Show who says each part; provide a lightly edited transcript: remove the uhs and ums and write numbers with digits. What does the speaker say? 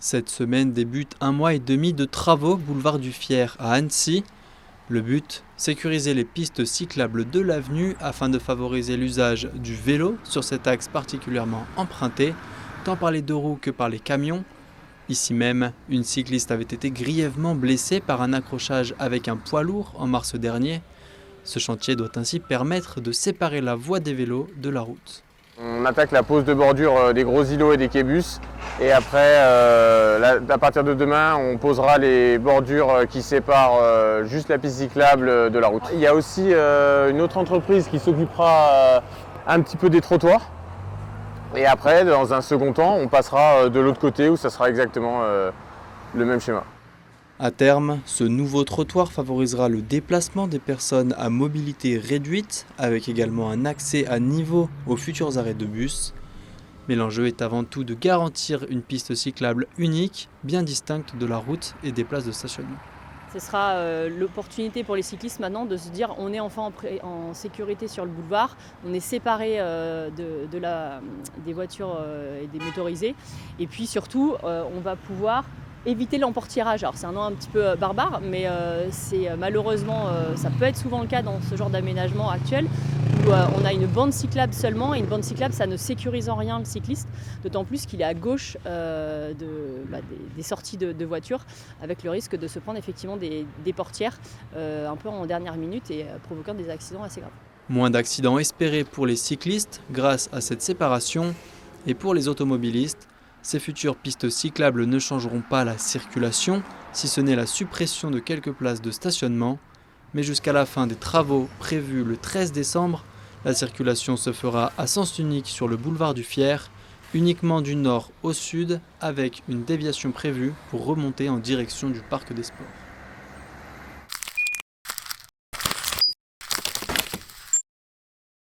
Speaker 1: Cette semaine débute 1 mois et demi de travaux boulevard du Fier à Annecy. Le but, sécuriser les pistes cyclables de l'avenue afin de favoriser l'usage du vélo sur cet axe particulièrement emprunté, tant par les deux roues que par les camions. Ici même, une cycliste avait été grièvement blessée par un accrochage avec un poids lourd en mars dernier. Ce chantier doit ainsi permettre de séparer la voie des vélos de la route.
Speaker 2: On attaque la pose de bordure des gros îlots et des québus et après, à partir de demain, on posera les bordures qui séparent juste la piste cyclable de la route. Il y a aussi une autre entreprise qui s'occupera un petit peu des trottoirs et après, dans un second temps, on passera de l'autre côté où ça sera exactement le même schéma.
Speaker 1: À terme, ce nouveau trottoir favorisera le déplacement des personnes à mobilité réduite, avec également un accès à niveau aux futurs arrêts de bus. Mais l'enjeu est avant tout de garantir une piste cyclable unique, bien distincte de la route et des places de stationnement.
Speaker 3: Ce sera l'opportunité pour les cyclistes maintenant de se dire on est enfin en sécurité sur le boulevard, on est séparé des voitures et des motorisés. Et puis surtout, on va pouvoir éviter l'emportiérage. Alors c'est un nom un petit peu barbare, mais malheureusement, ça peut être souvent le cas dans ce genre d'aménagement actuel, où on a une bande cyclable seulement, et une bande cyclable, ça ne sécurise en rien le cycliste, d'autant plus qu'il est à gauche des sorties de voitures, avec le risque de se prendre effectivement des portières un peu en dernière minute et provoquant des accidents assez graves.
Speaker 1: Moins d'accidents espérés pour les cyclistes grâce à cette séparation, et pour les automobilistes, ces futures pistes cyclables ne changeront pas la circulation, si ce n'est la suppression de quelques places de stationnement. Mais jusqu'à la fin des travaux prévus le 13 décembre, la circulation se fera à sens unique sur le boulevard du Fier, uniquement du nord au sud, avec une déviation prévue pour remonter en direction du Parc des Sports.